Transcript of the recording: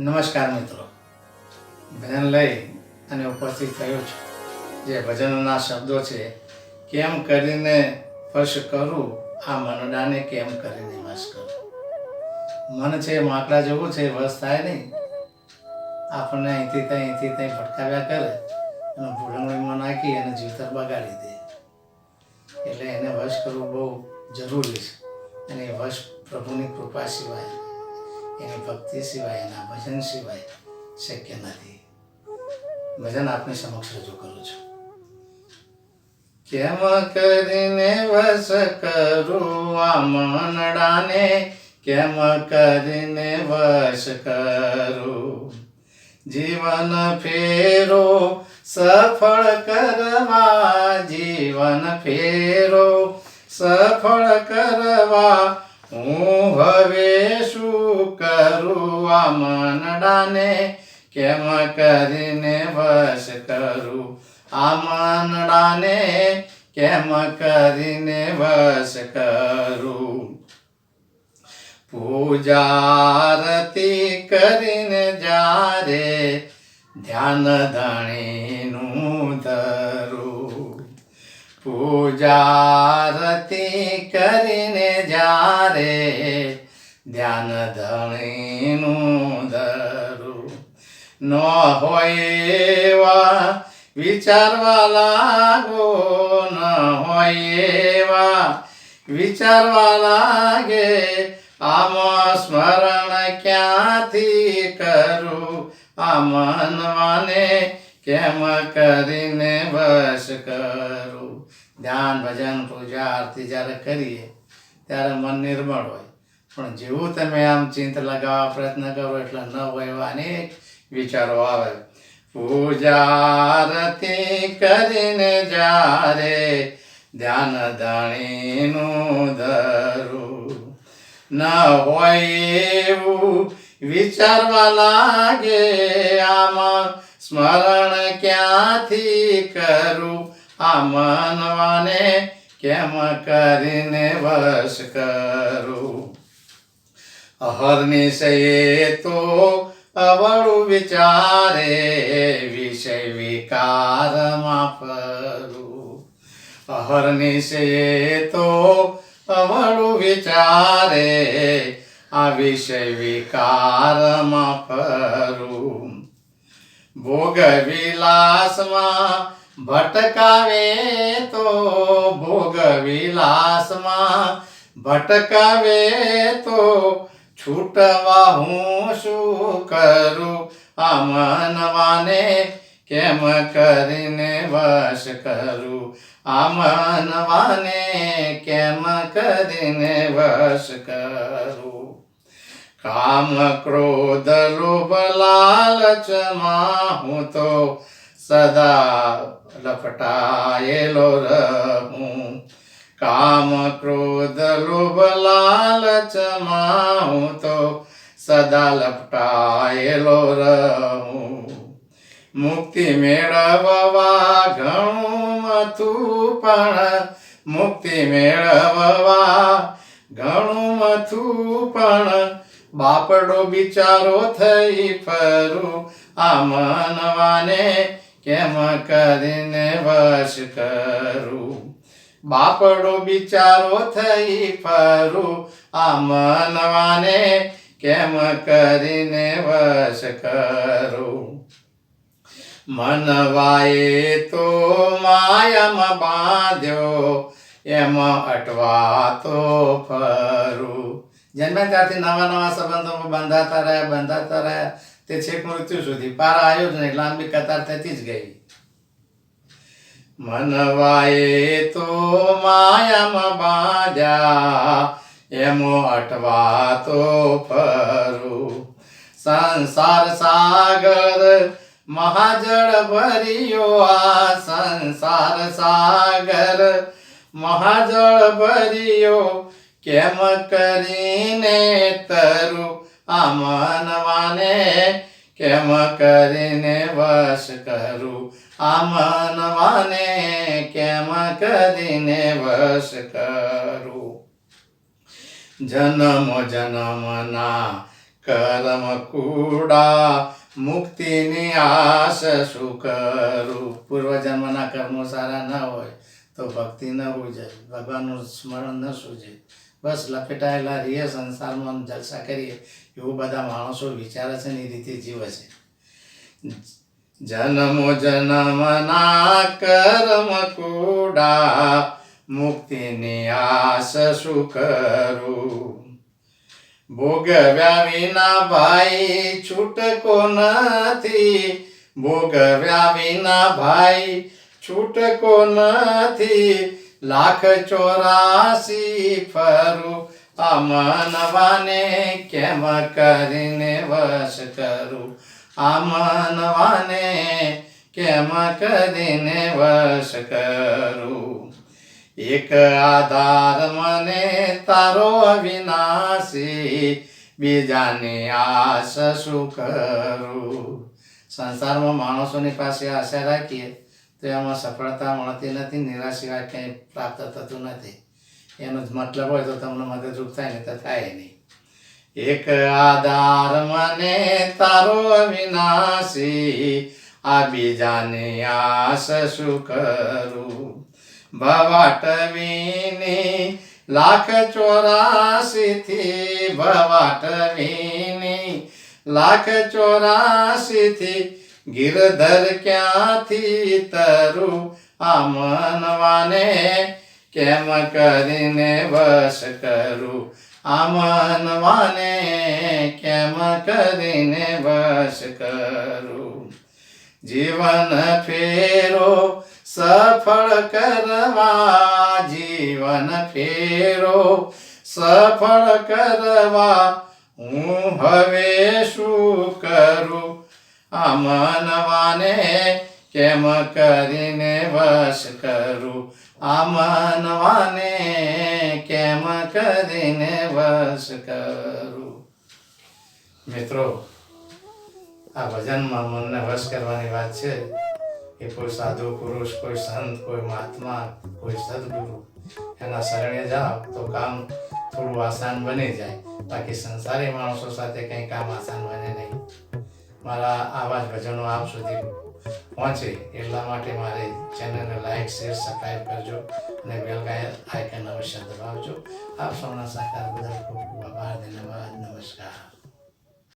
નમસ્કાર મિત્રો, ભજન લઈ અને ઉપસ્થિત થયો છું. જે ભજનોના શબ્દો છે, કેમ કરીને વશ કરું આ મનડાને, કેમ કરીને વશ કરું. મન છે માકડા જેવું છે, વશ થાય નહીં. આપણને અહીંથી ત્યાં ભટકાવ્યા કરે અને ભૂલંગણીમાં નાખી અને જીવતર બગાડી દે. એટલે એને વશ કરવું બહુ જરૂરી છે. અને એ વશ પ્રભુની કૃપા સિવાય, એની ભક્તિ સિવાય, એના ભજન સિવાય શક્ય નથી. ભજન આપની સમક્ષ રજૂ કરું છું. કેમ કરીને વશ કરું આ મનડાને, કેમ કરીને વશ કરું. જીવન ફેરો સફળ કરવા, જીવન ફેરો સફળ કરવા, હું હવે શું કરું આ મનડાને, કેમ કરીને વશ કરું. આ મનડાને કેમ કરીને વશ કરું. પૂજારતી કરીને જ્યારે ધ્યાન ધણીનું ધરું. પૂજારતી કરીને જ્યારે ધ્યાન ધણીનું ધરું. ન હોય એવા વિચારવા લાગો, ન હોય એવા વિચારવા લાગે, આમાં સ્મરણ ક્યાંથી કરું. આ મનવાને કેમ કરીને વશ કરું. ધ્યાન, ભજન, પૂજા, આરતી જ્યારે કરીએ ત્યારે મન નિર્મળ હોય, પણ જેવું તમે આમ ચિંત લગાવવા પ્રયત્ન કરો એટલે ન હોય એવા અનેક વિચારો આવે. પૂજા આરતી કરીને જ્યારે ધ્યાન ધણીનું ધરું. ન હોય એવું વિચારવા લાગે, આમાં સ્મરણ ક્યાંથી કરું. આ મનવાને કેમ કરીને વશ કરું. અહર્નિશયે તો અવળું વિચારે, વિષય વિકારમાં ફરું. અહર્નિશયે તો અવળું વિચારે, આ વિષય વિકારમાં ફરું. ભોગ વિલાસમાં ભટકાવે તો, ભોગ વિલાસમાં ભટકાવે તો, છૂટવા હું શું કરું. આ મનવાને કેમ કરીને વશ કરું. આ મનવાને કેમ કરીને વશ કરું. કામ ક્રોધ લોભ લાલચમાં હું તો સદા લપટાયેલો રહું. કામ ક્રોધ લોભ લાલચમાં હું તો સદા લપટાયેલો રહું. મુક્તિ મેળવવા ઘણું મથું, પણ મુક્તિ મેળવવા ઘણું મથું, પણ બાપડો બિચારો થઈ ફરું. આ મનવાને કેમ કરીને વશ કરું. બાપડો બિચારો થઈ ફરું. આ મનવાને કેમ કરીને વશ કરું. મનવાએ તો માયામાં બાંધ્યો, એમાં અટવાતો ફરું. જન્મે ત્યારથી નવા નવા સંબંધોમાં બંધાતા રહ્યા તે છેક મૃત્યુ સુધી. પાર આવ્યો જ નહીં, લાંબી કતાર થતી જ ગઈ. મનવાએ તો માયામાં બાંધ્યા, એમો અટવાતો ફરું. સંસાર સાગર મહાજળ ભર્યો, આ સંસાર સાગર મહાજળ ભર્યો, કેમ કરીને તરું. આ મનવાને કેમ કરીને વશ કરું. આ મનવાને કેમ કરીને વશ કરું. જન્મ જન્મના કર્મ કુડા મુક્તિની આશ શું કરું. પૂર્વજન્મના કર્મો સારા ન હોય તો ભક્તિ ન ઉજે, ભગવાનનું સ્મરણ ન સૂજે. બસ લપેટાયેલા રહીએ સંસારમાં, જલસા કરીએ એવું બધા માણસો વિચારે છે ને એ રીતે જીવે છે. જન્મો જન્મના કર્મ કુડા મુક્તિની આશ શું કરું. ભોગવ્યા વિના ભાઈ છૂટકો નથી, ભોગવ્યા વિના ભાઈ છૂટકો નથી. 1,84 ફરું આ મનવાને કેમ કરીને વશ કરું. આ મનવાને કેમ કરીને વશ કરું. એક આધાર મને તારો અવિનાશી, બીજાની આશ શું કરું. સંસારમાં માણસોની પાસે આશા રાખીએ તો એમાં સફળતા મળતી નથી, નિરાશ સિવાય કંઈ પ્રાપ્ત થતું નથી. એનો જ મતલબ હોય તો તમને મદદરૂપ થાય ને તો થાય નહીં. એક આધાર મને તારો અવિનાશી, આ બીજાની આશ શું કરું. ભવાટવીની 1,84 થી, ભવાટવીની 1,84 થી ગિરધર ક્યાંથી તરું. આ મનવાને કેમ કરીને વશ કરું. આ મનવાને કેમ કરીને વશ કરું. જીવન ફેરો સફળ કરવા, જીવન ફેરો સફળ કરવા હું હવે શું કરું. આ મનવાને કેમ કરીને વશ કરું. આ મનવાને કેમ કરીને વશ કરું. મિત્રો, આ ભજનમાં મનને વશ કરવાની વાત છે. એ કોઈ સાધુ પુરુષ, કોઈ સંત, કોઈ મહાત્મા, કોઈ સદગુરુ એના શરણે જાઓ તો કામ થોડું આસાન બની જાય. બાકી સંસારી માણસો સાથે કંઈ કામ આસાન બને નહીં. મારા આવા જ ભજનો આપ સુધી પહોંચે એટલા માટે મારી ચેનલને લાઈક, શેર, સબસ્ક્રાઈબ કરજો અને બેલ આઇકન અવશ્ય દબાવજો. આપ સૌના સહકાર બદલ ખૂબ ખૂબ આભાર. ધન્યવાદ. નમસ્કાર.